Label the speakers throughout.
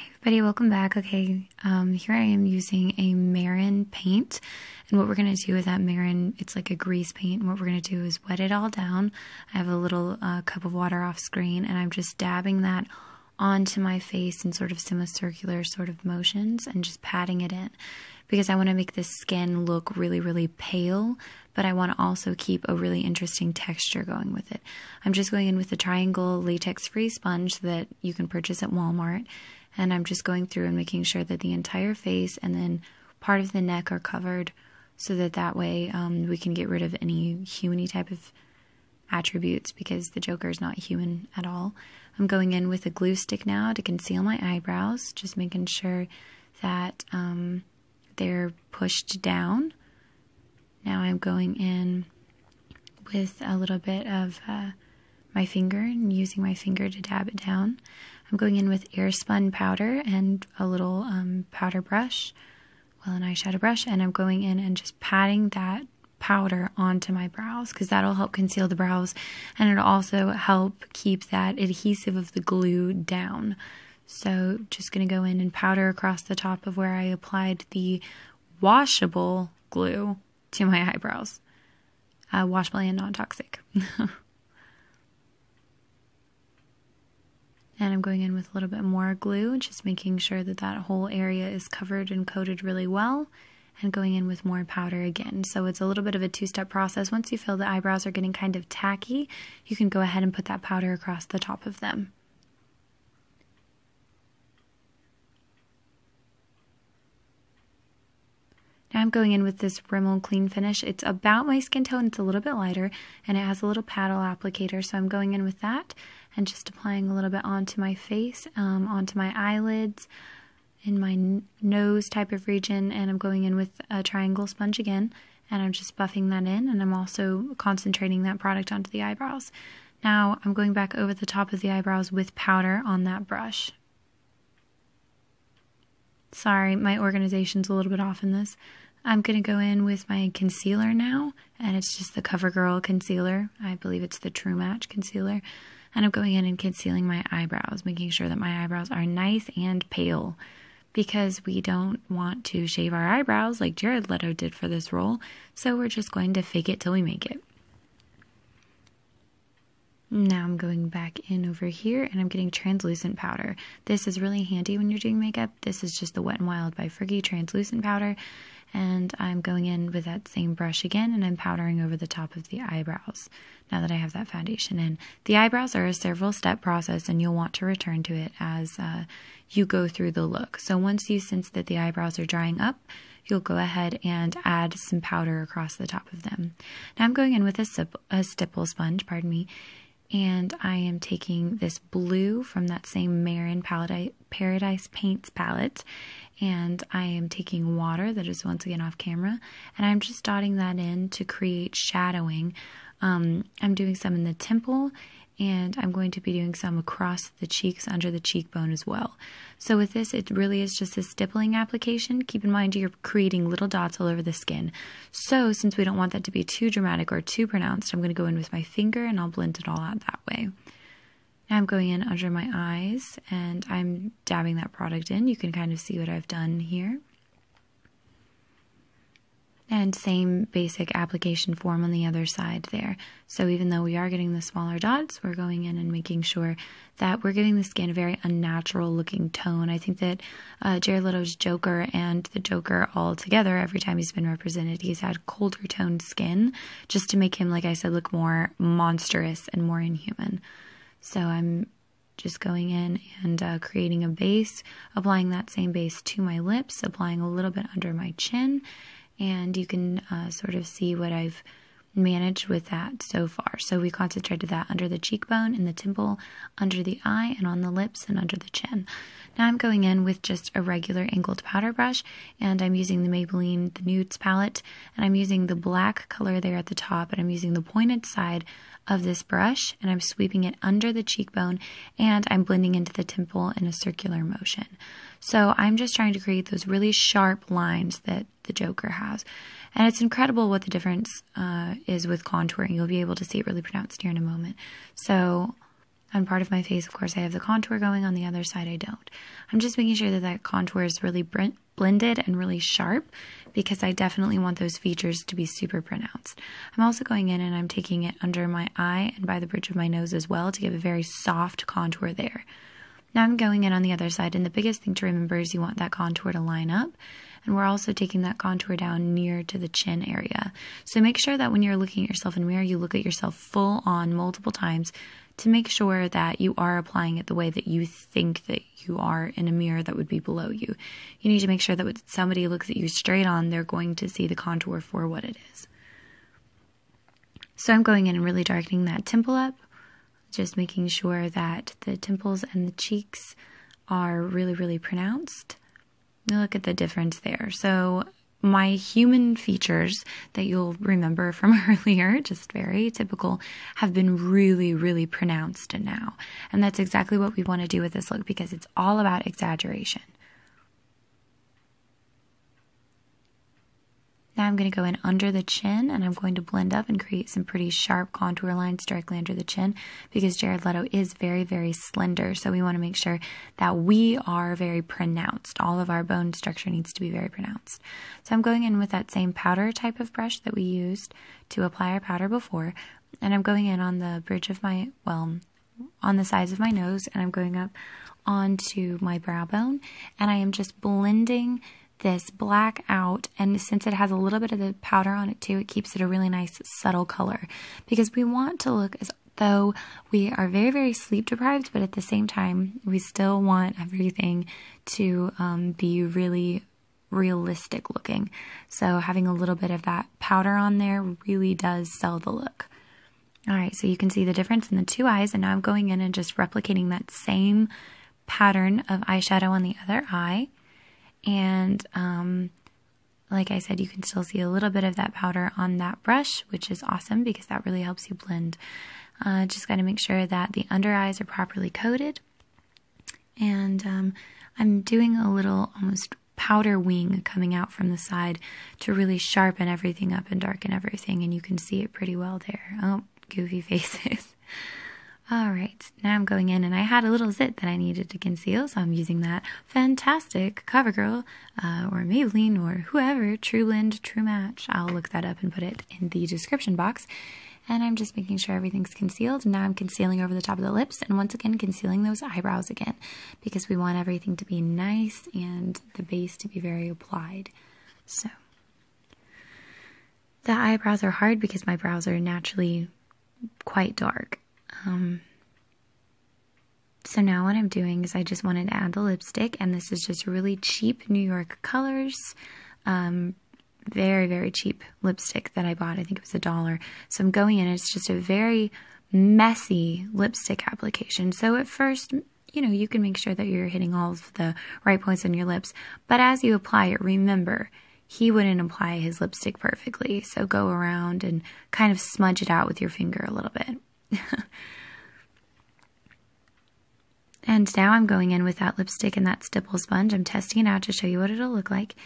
Speaker 1: Everybody, welcome back. Okay, here I am using a Marin paint, and what we're going to do with that Marin, it's like a grease paint, and what we're going to do is wet it all down. I have a little cup of water off screen, and I'm just dabbing that onto my face in sort of semicircular sort of motions and just patting it in, because I want to make the skin look really, really pale, but I want to also keep a really interesting texture going with it. I'm just going in with a triangle latex-free sponge that you can purchase at Walmart, and I'm just going through and making sure that the entire face and then part of the neck are covered, so that way we can get rid of any human-y type of attributes, because the Joker is not human at all. I'm going in with a glue stick now to conceal my eyebrows, just making sure that they're pushed down. Now I'm going in with a little bit of my finger and using my finger to dab it down. I'm going in with airspun powder and a little powder brush, an eyeshadow brush, and I'm going in and just patting that powder onto my brows, because that'll help conceal the brows, and it'll also help keep that adhesive of the glue down. So just going to go in and powder across the top of where I applied the washable glue to my eyebrows. Washable and non-toxic. And I'm going in with a little bit more glue, just making sure that that whole area is covered and coated really well, and going in with more powder again. So it's a little bit of a two-step process. Once you feel the eyebrows are getting kind of tacky, you can go ahead and put that powder across the top of them. Now I'm going in with this Rimmel Clean Finish. It's about my skin tone. It's a little bit lighter, and it has a little paddle applicator, so I'm going in with that and just applying a little bit onto my face, onto my eyelids, in my nose type of region, and I'm going in with a triangle sponge again, and I'm just buffing that in, and I'm also concentrating that product onto the eyebrows. Now I'm going back over the top of the eyebrows with powder on that brush. Sorry, my organization's a little bit off in this. I'm going to go in with my concealer now, and it's just the CoverGirl concealer. I believe it's the True Match concealer. And I'm going in and concealing my eyebrows, making sure that my eyebrows are nice and pale, because we don't want to shave our eyebrows like Jared Leto did for this role, so we're just going to fake it till we make it. Now I'm going back in over here, and I'm getting translucent powder. This is really handy when you're doing makeup. This is just the Wet n Wild by Fergie translucent powder, and I'm going in with that same brush again, and I'm powdering over the top of the eyebrows now that I have that foundation in. The eyebrows are a several step process, and you'll want to return to it as you go through the look. So once you sense that the eyebrows are drying up, you'll go ahead and add some powder across the top of them. Now I'm going in with a stipple sponge, pardon me, and I am taking this blue from that same Marin Paradise Paints palette, and I am taking water that is once again off camera, and I'm just dotting that in to create shadowing. I'm doing some in the temple, and I'm going to be doing some across the cheeks, under the cheekbone as well. So with this, it really is just a stippling application. Keep in mind you're creating little dots all over the skin. So since we don't want that to be too dramatic or too pronounced, I'm going to go in with my finger and I'll blend it all out that way. Now I'm going in under my eyes, and I'm dabbing that product in. You can kind of see what I've done here. And same basic application form on the other side there. So even though we are getting the smaller dots, we're going in and making sure that we're giving the skin a very unnatural looking tone. I think that Jared Leto's Joker and the Joker all together, every time he's been represented, he's had colder toned skin, just to make him, like I said, look more monstrous and more inhuman. So I'm just going in and creating a base, applying that same base to my lips, applying a little bit under my chin, and you can sort of see what I've managed with that so far. So we concentrated that under the cheekbone, in the temple, under the eye, and on the lips and under the chin. Now I'm going in with just a regular angled powder brush, and I'm using the Maybelline the Nudes palette, and I'm using the black color there at the top, and I'm using the pointed side of this brush, and I'm sweeping it under the cheekbone, and I'm blending into the temple in a circular motion. So I'm just trying to create those really sharp lines that the Joker has. And it's incredible what the difference is with contouring. You'll be able to see it really pronounced here in a moment. So On part of my face, of course, I have the contour going. On the other side, I don't. I'm just making sure that that contour is really blended and really sharp because I definitely want those features to be super pronounced. I'm also going in and I'm taking it under my eye and by the bridge of my nose as well to give a very soft contour there. Now I'm going in on the other side, and the biggest thing to remember is you want that contour to line up. And we're also taking that contour down near to the chin area. So make sure that when you're looking at yourself in the mirror, you look at yourself full on multiple times to make sure that you are applying it the way that you think that you are in a mirror that would be below you. You need to make sure that when somebody looks at you straight on, they're going to see the contour for what it is. So I'm going in and really darkening that temple up, just making sure that the temples and the cheeks are really, really pronounced. Look at the difference there. So my human features that you'll remember from earlier, just very typical, have been really, really pronounced now. And that's exactly what we want to do with this look because it's all about exaggeration. Now I'm going to go in under the chin and I'm going to blend up and create some pretty sharp contour lines directly under the chin because Jared Leto is very, very slender. So we want to make sure that we are very pronounced. All of our bone structure needs to be very pronounced. So I'm going in with that same powder type of brush that we used to apply our powder before. And I'm going in on the bridge of my, on the sides of my nose, and I'm going up onto my brow bone. And I am just blending this black out, and since it has a little bit of the powder on it too, it keeps it a really nice subtle color because we want to look as though we are very, very sleep deprived, but at the same time we still want everything to be really realistic looking. So having a little bit of that powder on there really does sell the look. Alright, so you can see the difference in the two eyes, and now I'm going in and just replicating that same pattern of eyeshadow on the other eye. And like I said, you can still see a little bit of that powder on that brush, which is awesome because that really helps you blend. Just got to make sure that the under eyes are properly coated. And I'm doing a little almost powder wing coming out from the side to really sharpen everything up and darken everything. And you can see it pretty well there. Oh, goofy faces. Alright, now I'm going in and I had a little zit that I needed to conceal, so I'm using that fantastic CoverGirl or Maybelline or whoever, True Blend, True Match. I'll look that up and put it in the description box. And I'm just making sure everything's concealed. And now I'm concealing over the top of the lips and once again concealing those eyebrows again because we want everything to be nice and the base to be very applied. So, the eyebrows are hard because my brows are naturally quite dark. So now what I'm doing is I just wanted to add the lipstick, and this is just really cheap New York Colors, very, very cheap lipstick that I bought. I think it was $1. So I'm going in, it's just a very messy lipstick application. So at first, you know, you can make sure that you're hitting all of the right points on your lips, but as you apply it, remember, he wouldn't apply his lipstick perfectly. So go around and kind of smudge it out with your finger a little bit. And now I'm going in with that lipstick and that stipple sponge. I'm testing it out to show you what it'll look like.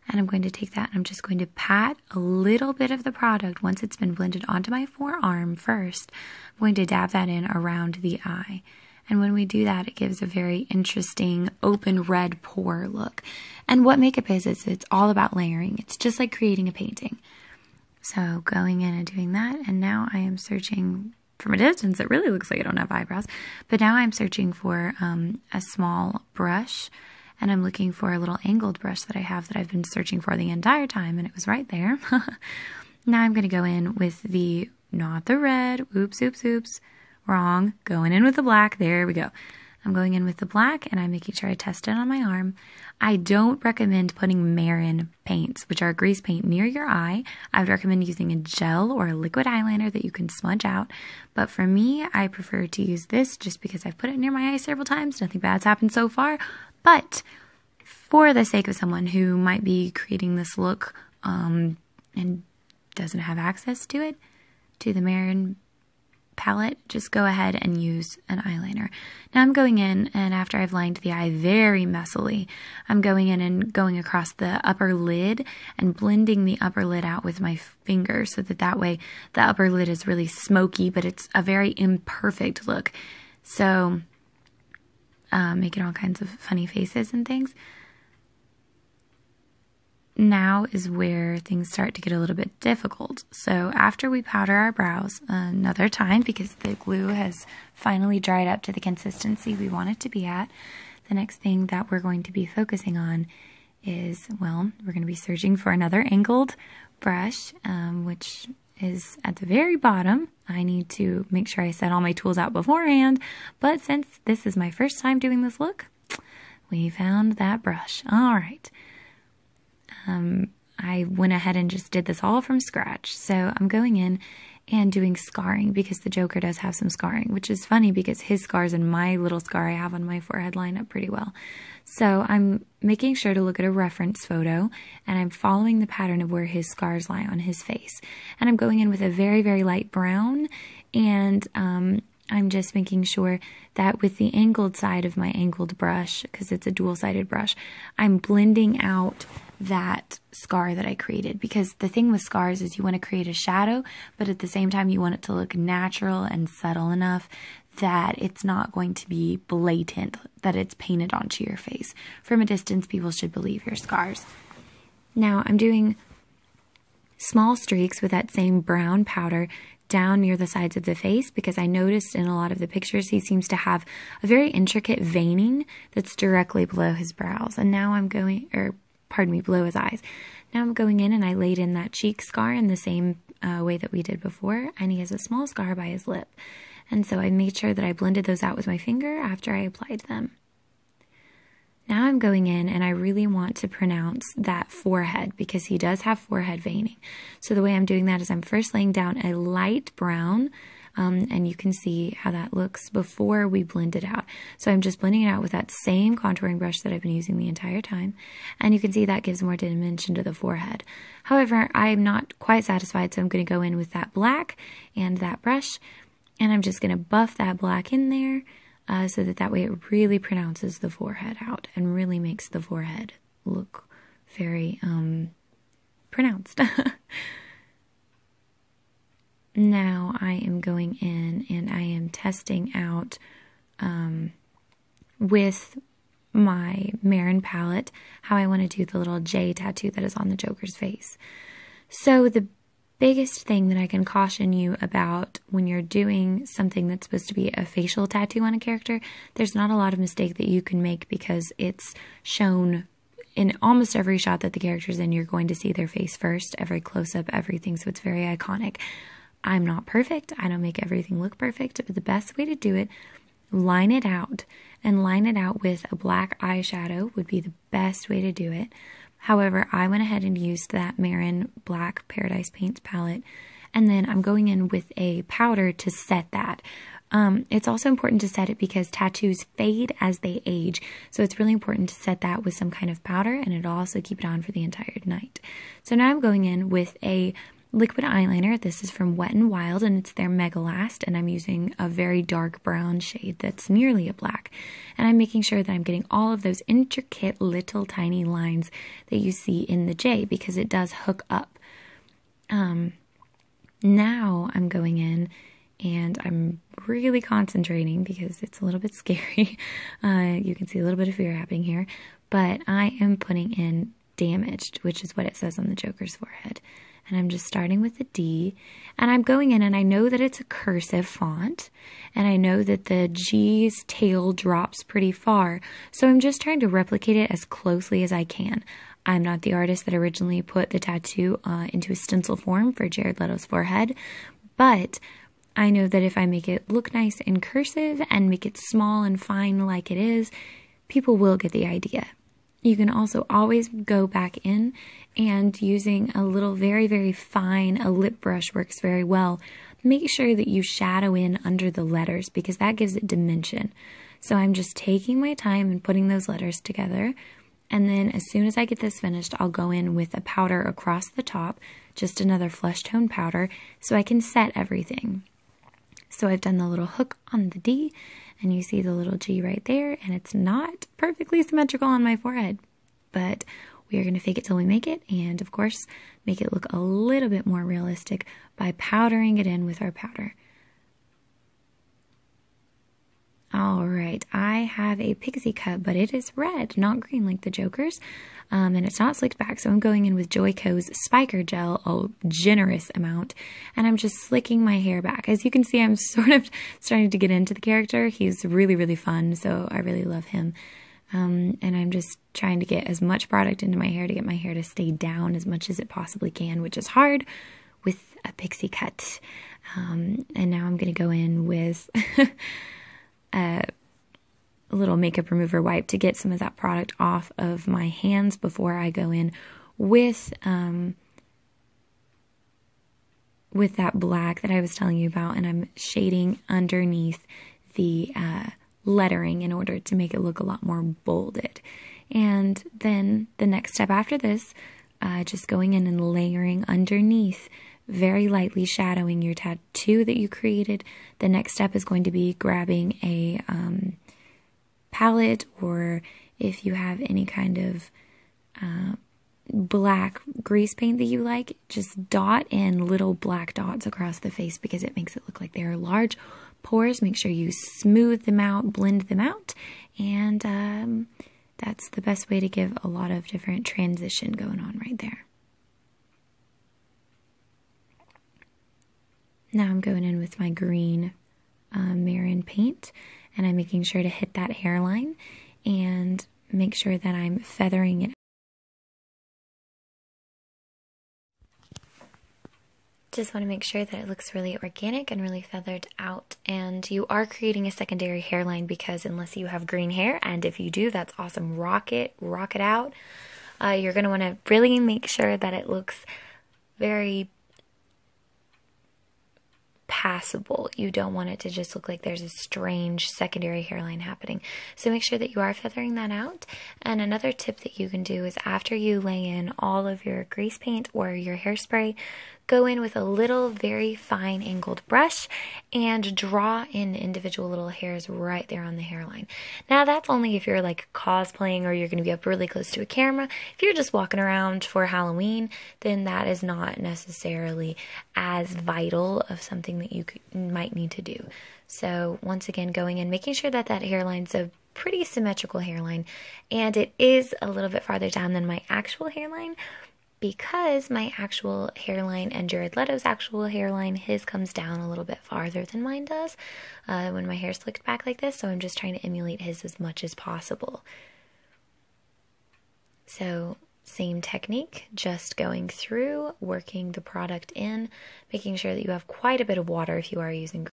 Speaker 1: And I'm going to take that and I'm just going to pat a little bit of the product once it's been blended onto my forearm first. I'm going to dab that in around the eye. And when we do that, it gives a very interesting open red pore look. And what makeup is it's all about layering. It's just like creating a painting. So going in and doing that, and now I am searching. From a distance, it really looks like I don't have eyebrows. But now I'm searching for a small brush. And I'm looking for a little angled brush that I have that I've been searching for the entire time. And it was right there. Now I'm going to go in with the, not the red. Oops, oops, oops. Wrong. Going in with the black. There we go. I'm going in with the black and I'm making sure I test it on my arm. I don't recommend putting Marin paints, which are grease paint, near your eye. I would recommend using a gel or a liquid eyeliner that you can smudge out. But for me, I prefer to use this just because I've put it near my eye several times. Nothing bad's happened so far. But for the sake of someone who might be creating this look and doesn't have access to it, to the Marin palette, just go ahead and use an eyeliner. Now I'm going in, and after I've lined the eye very messily, I'm going in and going across the upper lid and blending the upper lid out with my finger so that way the upper lid is really smoky, but it's a very imperfect look. So, making all kinds of funny faces and things. Now is where things start to get a little bit difficult. So after we powder our brows another time, because the glue has finally dried up to the consistency we want it to be at, the next thing that we're going to be focusing on is, well, we're going to be searching for another angled brush, which is at the very bottom. I need to make sure I set all my tools out beforehand, but since this is my first time doing this look, we found that brush. All right. I went ahead and just did this all from scratch. So I'm going in and doing scarring because the Joker does have some scarring, which is funny because his scars and my little scar I have on my forehead line up pretty well. So I'm making sure to look at a reference photo, and I'm following the pattern of where his scars lie on his face. And I'm going in with a very, very light brown, and I'm just making sure that with the angled side of my angled brush, because it's a dual-sided brush, I'm blending out that scar that I created. Because the thing with scars is you want to create a shadow, but at the same time you want it to look natural and subtle enough that it's not going to be blatant, that it's painted onto your face. From a distance, people should believe your scars. Now I'm doing small streaks with that same brown powder down near the sides of the face, because I noticed in a lot of the pictures he seems to have a very intricate veining that's directly below his brows. And now I'm going, below his eyes. Now I'm going in and I laid in that cheek scar in the same way that we did before, and he has a small scar by his lip. And so I made sure that I blended those out with my finger after I applied them. Now I'm going in and I really want to pronounce that forehead because he does have forehead veining. So the way I'm doing that is I'm first laying down a light brown, and you can see how that looks before we blend it out. So I'm just blending it out with that same contouring brush that I've been using the entire time. And you can see that gives more dimension to the forehead. However, I'm not quite satisfied, so I'm going to go in with that black and that brush, and I'm just going to buff that black in there. So that way it really pronounces the forehead out and really makes the forehead look very pronounced. Now I am going in and I am testing out with my Marin palette how I want to do the little J tattoo that is on the Joker's face. So the biggest thing that I can caution you about when you're doing something that's supposed to be a facial tattoo on a character, there's not a lot of mistake that you can make because it's shown in almost every shot that the character's in. You're going to see their face first, every close-up, everything, so it's very iconic. I'm not perfect. I don't make everything look perfect, but the best way to do it, line it out, and line it out with a black eyeshadow would be the best way to do it. However, I went ahead and used that Marin Black Paradise Paints palette, and then I'm going in with a powder to set that. It's also important to set it because tattoos fade as they age, so it's really important to set that with some kind of powder, and it'll also keep it on for the entire night. So now I'm going in with a liquid eyeliner. This is from Wet n Wild, and it's their Mega Last, and I'm using a very dark brown shade that's nearly a black. And I'm making sure that I'm getting all of those intricate little tiny lines that you see in the J because it does hook up. Now I'm going in and I'm really concentrating because it's a little bit scary. You can see a little bit of fear happening here, but I am putting in Damaged, which is what it says on the Joker's forehead. And I'm just starting with the D, and I'm going in, and I know that it's a cursive font, and I know that the G's tail drops pretty far, so I'm just trying to replicate it as closely as I can. I'm not the artist that originally put the tattoo into a stencil form for Jared Leto's forehead, but I know that if I make it look nice in cursive and make it small and fine like it is, people will get the idea. You can also always go back in and using a little very, very fine, a lip brush works very well. Make sure that you shadow in under the letters because that gives it dimension. So I'm just taking my time and putting those letters together. And then as soon as I get this finished, I'll go in with a powder across the top, just another flesh tone powder, so I can set everything. So I've done the little hook on the D, and you see the little G right there, and it's not perfectly symmetrical on my forehead, but we are going to fake it till we make it, and of course, make it look a little bit more realistic by powdering it in with our powder. All right, I have a pixie cut, but it is red, not green like the Joker's, and it's not slicked back, so I'm going in with Joico's Spiker Gel, a generous amount, and I'm just slicking my hair back. As you can see, I'm sort of starting to get into the character. He's really, really fun, so I really love him, and I'm just trying to get as much product into my hair to get my hair to stay down as much as it possibly can, which is hard with a pixie cut. And now I'm going to go in with a little makeup remover wipe to get some of that product off of my hands before I go in with that black that I was telling you about, and I'm shading underneath the lettering in order to make it look a lot more bolded. And then the next step after this, just going in and layering underneath, very lightly shadowing your tattoo that you created. The next step is going to be grabbing a palette, or if you have any kind of black grease paint that you like, just dot in little black dots across the face because it makes it look like there are large pores. Make sure you smooth them out, blend them out, and that's the best way to give a lot of different transition going on right there. Now I'm going in with my green Marin paint, and I'm making sure to hit that hairline and make sure that I'm feathering it. Just want to make sure that it looks really organic and really feathered out. And you are creating a secondary hairline because unless you have green hair, and if you do, that's awesome, rock it out. You're going to want to really make sure that it looks very passable. You don't want it to just look like there's a strange secondary hairline happening. So make sure that you are feathering that out. And another tip that you can do is after you lay in all of your grease paint or your hairspray, go in with a little very fine angled brush and draw in individual little hairs right there on the hairline. Now that's only if you're like cosplaying or you're going to be up really close to a camera. If you're just walking around for Halloween, then that is not necessarily as vital of something that you might need to do. So once again, going in, making sure that that hairline's a pretty symmetrical hairline, and it is a little bit farther down than my actual hairline, because my actual hairline and Jared Leto's actual hairline, his comes down a little bit farther than mine does when my hair's slicked back like this, so I'm just trying to emulate his as much as possible. So same technique, just going through, working the product in, making sure that you have quite a bit of water if you are using